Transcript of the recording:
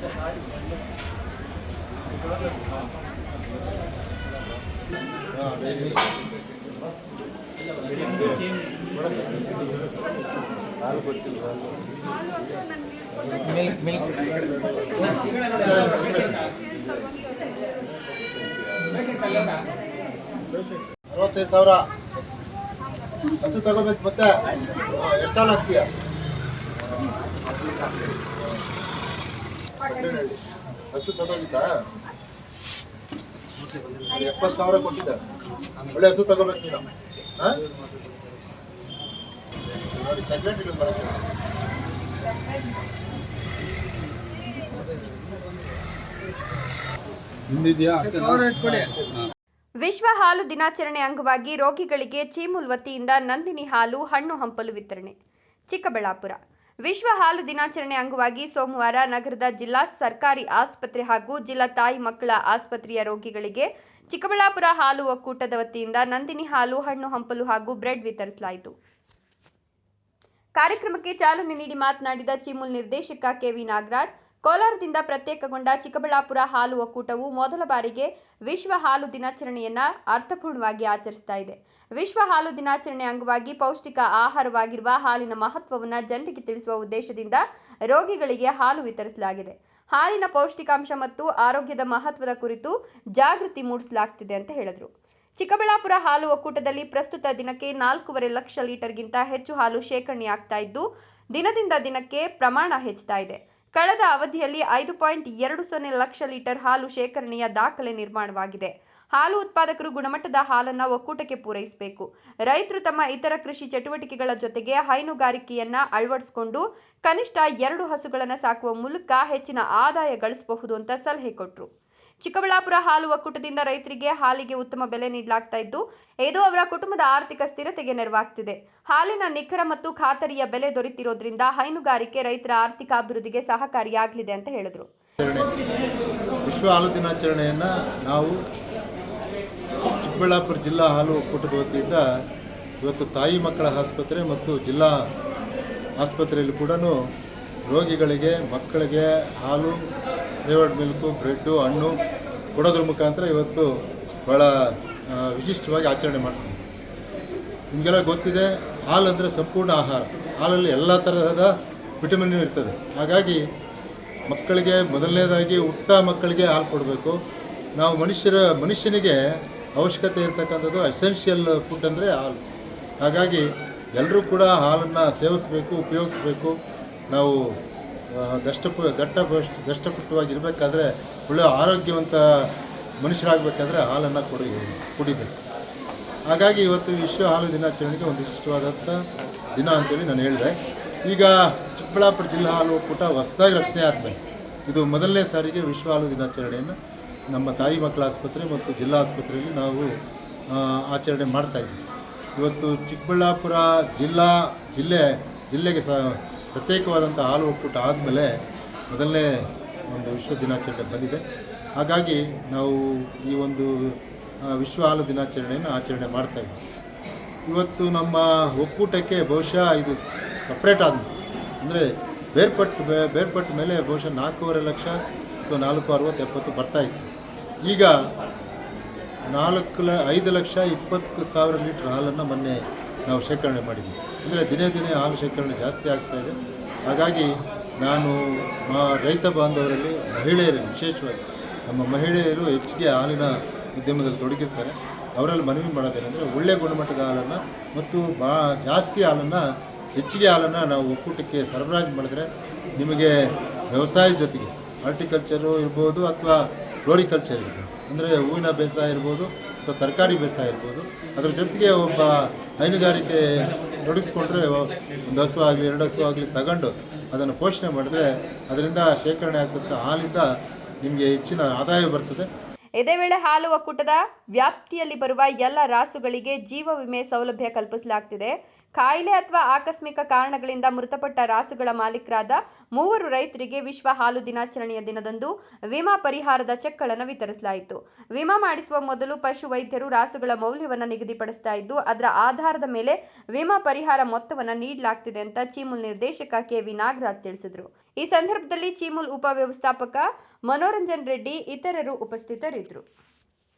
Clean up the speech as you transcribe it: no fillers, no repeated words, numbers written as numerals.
₹65,000 ಹಸು ತಗೋಬೇಕು. ಮತ್ತೆ ಎಷ್ಟು ಸಾಲ ಆಗ್ತೀಯ? ಹಸು ಸತ್ತೋಗಿತ್ತಾ? 70,000 ಕೊಟ್ಟಿದ್ದ. ಒಳ್ಳೆ ಹಸು ತಗೋಬೇಕು ನೀನು. ನೋಡಿ ಸೆಕೆಂಡ್ ಇದು ಬರುತ್ತೆ. ವಿಶ್ವ ಹಾಲು ದಿನಾಚರಣೆ ಅಂಗವಾಗಿ ರೋಗಿಗಳಿಗೆ ಚೀಮುಲ್ ವತಿಯಿಂದ ನಂದಿನಿ ಹಾಲು ಹಣ್ಣು ಹಂಪಲು ವಿತರಣೆ. ಚಿಕ್ಕಬಳ್ಳಾಪುರ ವಿಶ್ವ ಹಾಲು ದಿನಾಚರಣೆ ಅಂಗವಾಗಿ ಸೋಮವಾರ ನಗರದ ಜಿಲ್ಲಾ ಸರ್ಕಾರಿ ಆಸ್ಪತ್ರೆ ಹಾಗೂ ಜಿಲ್ಲಾ ತಾಯಿ ಮಕ್ಕಳ ಆಸ್ಪತ್ರೆಯ ರೋಗಿಗಳಿಗೆ ಚಿಕ್ಕಬಳ್ಳಾಪುರ ಹಾಲು ಒಕ್ಕೂಟದ ವತಿಯಿಂದ ನಂದಿನಿ ಹಾಲು ಹಣ್ಣು ಹಂಪಲು ಹಾಗೂ ಬ್ರೆಡ್ ವಿತರಿಸಲಾಯಿತು. ಕಾರ್ಯಕ್ರಮಕ್ಕೆ ಚಾಲನೆ ನೀಡಿ ಮಾತನಾಡಿದ ಚೀಮುಲ್ ನಿರ್ದೇಶಕ ಕೆವಿ ನಾಗರಾಜ್, ಕೋಲಾರದಿಂದ ಪ್ರತ್ಯೇಕಗೊಂಡ ಚಿಕ್ಕಬಳ್ಳಾಪುರ ಹಾಲು ಒಕ್ಕೂಟವು ಮೊದಲ ಬಾರಿಗೆ ವಿಶ್ವ ಹಾಲು ದಿನಾಚರಣೆಯನ್ನು ಅರ್ಥಪೂರ್ಣವಾಗಿ ಆಚರಿಸ್ತಾ ಇದೆ. ವಿಶ್ವ ಹಾಲು ದಿನಾಚರಣೆ ಅಂಗವಾಗಿ ಪೌಷ್ಟಿಕ ಆಹಾರವಾಗಿರುವ ಹಾಲಿನ ಮಹತ್ವವನ್ನು ಜನರಿಗೆ ತಿಳಿಸುವ ಉದ್ದೇಶದಿಂದ ರೋಗಿಗಳಿಗೆ ಹಾಲು ವಿತರಿಸಲಾಗಿದೆ. ಹಾಲಿನ ಪೌಷ್ಟಿಕಾಂಶ ಮತ್ತು ಆರೋಗ್ಯದ ಮಹತ್ವದ ಕುರಿತು ಜಾಗೃತಿ ಮೂಡಿಸಲಾಗುತ್ತಿದೆ ಅಂತ ಹೇಳಿದರು. ಚಿಕ್ಕಬಳ್ಳಾಪುರ ಹಾಲು ಒಕ್ಕೂಟದಲ್ಲಿ ಪ್ರಸ್ತುತ ದಿನಕ್ಕೆ 4.5 ಲಕ್ಷ ಲೀಟರ್ಗಿಂತ ಹೆಚ್ಚು ಹಾಲು ಶೇಖರಣೆಯಾಗ್ತಾ ಇದ್ದು, ದಿನದಿಂದ ದಿನಕ್ಕೆ ಪ್ರಮಾಣ ಹೆಚ್ಚುತ್ತಾ ಇದೆ. ಕಳೆದ ಅವಧಿಯಲ್ಲಿ 5.20 ಲಕ್ಷ ಲೀಟರ್ ಹಾಲು ಶೇಖರಣೆಯ ದಾಖಲೆ ನಿರ್ಮಾಣವಾಗಿದೆ. ಹಾಲು ಉತ್ಪಾದಕರು ಗುಣಮಟ್ಟದ ಹಾಲನ್ನು ಒಕ್ಕೂಟಕ್ಕೆ ಪೂರೈಸಬೇಕು. ರೈತರು ತಮ್ಮ ಇತರ ಕೃಷಿ ಚಟುವಟಿಕೆಗಳ ಜೊತೆಗೆ ಹೈನುಗಾರಿಕೆಯನ್ನು ಅಳವಡಿಸಿಕೊಂಡು ಕನಿಷ್ಠ 2 ಹಸುಗಳನ್ನು ಸಾಕುವ ಮೂಲಕ ಹೆಚ್ಚಿನ ಆದಾಯ ಗಳಿಸಬಹುದು ಅಂತ ಸಲಹೆ ಕೊಟ್ಟರು. ಚಿಕ್ಕಬಳ್ಳಾಪುರ ಹಾಲು ಒಕ್ಕೂಟದಿಂದ ರೈತರಿಗೆ ಹಾಲಿಗೆ ಉತ್ತಮ ಬೆಲೆ ನೀಡಲಾಗ್ತಾ ಇದ್ದು, ಇದು ಅವರ ಕುಟುಂಬದ ಆರ್ಥಿಕ ಸ್ಥಿರತೆಗೆ ನೆರವಾಗ್ತಿದೆ. ಹಾಲಿನ ನಿಖರ ಮತ್ತು ಖಾತರಿಯ ಬೆಲೆ ದೊರೆತಿರೋದ್ರಿಂದ ಹೈನುಗಾರಿಕೆ ರೈತರ ಆರ್ಥಿಕ ಅಭಿವೃದ್ಧಿಗೆ ಸಹಕಾರಿಯಾಗಲಿದೆ ಅಂತ ಹೇಳಿದರು. ವಿಶ್ವ ಹಾಲು ದಿನಾಚರಣೆಯನ್ನು ನಾವು ಚಿಕ್ಕಬಳ್ಳಾಪುರ ಜಿಲ್ಲಾ ಹಾಲು ಒಕ್ಕೂಟದ ವತಿಯಿಂದ ಇವತ್ತು ತಾಯಿ ಮಕ್ಕಳ ಆಸ್ಪತ್ರೆ ಮತ್ತು ಜಿಲ್ಲಾ ಆಸ್ಪತ್ರೆಯಲ್ಲಿ ಕೂಡ ರೋಗಿಗಳಿಗೆ ಮಕ್ಕಳಿಗೆ ಹಾಲು, ಫ್ಲೇವರ್ಡ್ ಮಿಲ್ಕು, ಬ್ರೆಡ್ಡು, ಹಣ್ಣು ಕೊಡೋದ್ರ ಮುಖಾಂತರ ಇವತ್ತು ಭಾಳ ವಿಶಿಷ್ಟವಾಗಿ ಆಚರಣೆ ಮಾಡ್ತೀವಿ. ನಿಮಗೆಲ್ಲ ಗೊತ್ತಿದೆ, ಹಾಲು ಅಂದರೆ ಸಂಪೂರ್ಣ ಆಹಾರ. ಹಾಲಲ್ಲಿ ಎಲ್ಲ ತರಹದ ವಿಟಮಿನ್ ಇರ್ತದೆ. ಹಾಗಾಗಿ ಮಕ್ಕಳಿಗೆ ಮೊದಲನೇದಾಗಿ ಹುಟ್ಟ ಮಕ್ಕಳಿಗೆ ಹಾಲು ಕೊಡಬೇಕು. ನಾವು ಮನುಷ್ಯನಿಗೆ ಅವಶ್ಯಕತೆ ಇರ್ತಕ್ಕಂಥದ್ದು ಎಸೆನ್ಷಿಯಲ್ ಫುಡ್ ಅಂದರೆ ಹಾಲು. ಹಾಗಾಗಿ ಎಲ್ಲರೂ ಕೂಡ ಹಾಲನ್ನು ಸೇವಿಸಬೇಕು, ಉಪಯೋಗಿಸ್ಬೇಕು. ನಾವು ದಷ್ಟಪುಷ್ಟವಾಗಿರಬೇಕಾದ್ರೆ, ಒಳ್ಳೆಯ ಆರೋಗ್ಯವಂತ ಮನುಷ್ಯರಾಗಬೇಕಾದ್ರೆ ಹಾಲನ್ನು ಕುಡಿಬೇಕು. ಹಾಗಾಗಿ ಇವತ್ತು ವಿಶ್ವ ಹಾಲು ದಿನಾಚರಣೆಗೆ ಒಂದು ವಿಶಿಷ್ಟವಾದಂಥ ದಿನ ಅಂತೇಳಿ ನಾನು ಹೇಳಿದೆ. ಈಗ ಚಿಕ್ಕಬಳ್ಳಾಪುರ ಜಿಲ್ಲಾ ಹಾಲು ಒಕ್ಕೂಟ ಹೊಸದಾಗಿ ರಚನೆ ಆದಮೇಲೆ ಇದು ಮೊದಲನೇ ಸಾರಿಗೆ ವಿಶ್ವ ಹಾಲು ದಿನಾಚರಣೆಯನ್ನು ನಮ್ಮ ತಾಯಿ ಮಕ್ಕಳ ಆಸ್ಪತ್ರೆ ಮತ್ತು ಜಿಲ್ಲಾ ಆಸ್ಪತ್ರೆಯಲ್ಲಿ ನಾವು ಆಚರಣೆ ಮಾಡ್ತಾಯಿದ್ದೀವಿ. ಇವತ್ತು ಚಿಕ್ಕಬಳ್ಳಾಪುರ ಜಿಲ್ಲೆಗೆ ಪ್ರತ್ಯೇಕವಾದಂಥ ಹಾಲು ಒಕ್ಕೂಟ ಆದಮೇಲೆ ಮೊದಲನೇ ಒಂದು ವಿಶ್ವ ದಿನಾಚರಣೆ ಬಂದಿದೆ. ಹಾಗಾಗಿ ನಾವು ಈ ಒಂದು ವಿಶ್ವ ಹಾಲು ದಿನಾಚರಣೆಯನ್ನು ಆಚರಣೆ ಮಾಡ್ತಾಯಿದ್ದೀವಿ. ಇವತ್ತು ನಮ್ಮ ಒಕ್ಕೂಟಕ್ಕೆ ಬಹುಶಃ ಇದು ಸಪ್ರೇಟ್ ಆದ ಅಂದರೆ ಬೇರ್ಪಟ್ಟ ಮೇಲೆ ಬಹುಶಃ 4.5 ಲಕ್ಷ ಅಥವಾ 460-70 ಬರ್ತಾಯಿತ್ತು. ಈಗ 5,20,000 ಲೀಟ್ರ್ ಹಾಲನ್ನು ಮೊನ್ನೆ ನಾವು ಶೇಖರಣೆ ಮಾಡಿದ್ವಿ. ಅಂದರೆ ದಿನೇ ಹಾಲು ಶೇಖರಣೆ ಜಾಸ್ತಿ ಆಗ್ತಾಯಿದೆ. ಹಾಗಾಗಿ ನಾನು ರೈತ ಬಾಂಧವರಲ್ಲಿ ಮಹಿಳೆಯರಲ್ಲಿ, ವಿಶೇಷವಾಗಿ ನಮ್ಮ ಮಹಿಳೆಯರು ಹೆಚ್ಚಿಗೆ ಹಾಲಿನ ಉದ್ಯಮದಲ್ಲಿ ತೊಡಗಿರ್ತಾರೆ. ಅವರಲ್ಲಿ ಮನವಿ ಮಾಡೋದೇನೆಂದರೆ, ಒಳ್ಳೆಯ ಗುಣಮಟ್ಟದ ಹಾಲನ್ನು ಮತ್ತು ಜಾಸ್ತಿ ಹಾಲನ್ನು, ಹೆಚ್ಚಿಗೆ ಹಾಲನ್ನು ನಾವು ಒಕ್ಕೂಟಕ್ಕೆ ಸರಬರಾಜು ಮಾಡಿದ್ರೆ ನಿಮಗೆ ವ್ಯವಸಾಯದ ಜೊತೆಗೆ ಹಾರ್ಟಿಕಲ್ಚರು ಇರ್ಬೋದು ಅಥವಾ ಫ್ಲೋರಿಕಲ್ಚರ್ ಇರ್ಬೋದು, ಅಂದರೆ ಹೂವಿನ ಬೇಸಾಯ ಇರ್ಬೋದು ಅಥವಾ ತರಕಾರಿ ಬೇಸಾಯ ಇರ್ಬೋದು, ಅದರ ಜೊತೆಗೆ ಒಬ್ಬ ಹೈನುಗಾರಿಕೆ ತೊಡಗಿಸ್ಕೊಂಡ್ರೆ ಒಂದು ಹಸು ಆಗಲಿ 2 ಹಸು ಆಗಲಿ ತಗೊಂಡು ಅದನ್ನು ಪೋಷಣೆ ಮಾಡಿದ್ರೆ ಅದರಿಂದ ಶೇಖರಣೆ ಆಗ್ತದೆ ಹಾಲಿಂದ ನಿಮಗೆ ಹೆಚ್ಚಿನ ಆದಾಯ ಬರ್ತದೆ. ಇದೇ ವೇಳೆ ಹಾಲು ಒಕ್ಕೂಟದ ವ್ಯಾಪ್ತಿಯಲ್ಲಿ ಬರುವ ಎಲ್ಲ ರಾಸುಗಳಿಗೆ ಜೀವ ವಿಮೆ ಸೌಲಭ್ಯ ಕಲ್ಪಿಸಲಾಗುತ್ತಿದೆ. ಕಾಯಿಲೆ ಅಥವಾ ಆಕಸ್ಮಿಕ ಕಾರಣಗಳಿಂದ ಮೃತಪಟ್ಟ ರಾಸುಗಳ ಮಾಲೀಕರಾದ 3 ರೈತರಿಗೆ ವಿಶ್ವ ಹಾಲು ದಿನಾಚರಣೆಯ ದಿನದಂದು ವಿಮಾ ಪರಿಹಾರದ ಚೆಕ್ಗಳನ್ನು ವಿತರಿಸಲಾಯಿತು. ವಿಮಾ ಮಾಡಿಸುವ ಮೊದಲು ಪಶು ವೈದ್ಯರು ರಾಸುಗಳ ಮೌಲ್ಯವನ್ನು ನಿಗದಿಪಡಿಸ್ತಾ ಇದ್ದು, ಅದರ ಆಧಾರದ ಮೇಲೆ ವಿಮಾ ಪರಿಹಾರ ಮೊತ್ತವನ್ನು ನೀಡಲಾಗ್ತಿದೆ ಅಂತ ಚೀಮುಲ್ ನಿರ್ದೇಶಕ ಕೆ.ವಿ. ನಾಗರಾಜ್ ತಿಳಿಸಿದರು. ಈ ಸಂದರ್ಭದಲ್ಲಿ ಚೀಮುಲ್ ಉಪ ವ್ಯವಸ್ಥಾಪಕ ಮನೋರಂಜನ್ ರೆಡ್ಡಿ ಇತರರು ಉಪಸ್ಥಿತರಿದ್ದರು.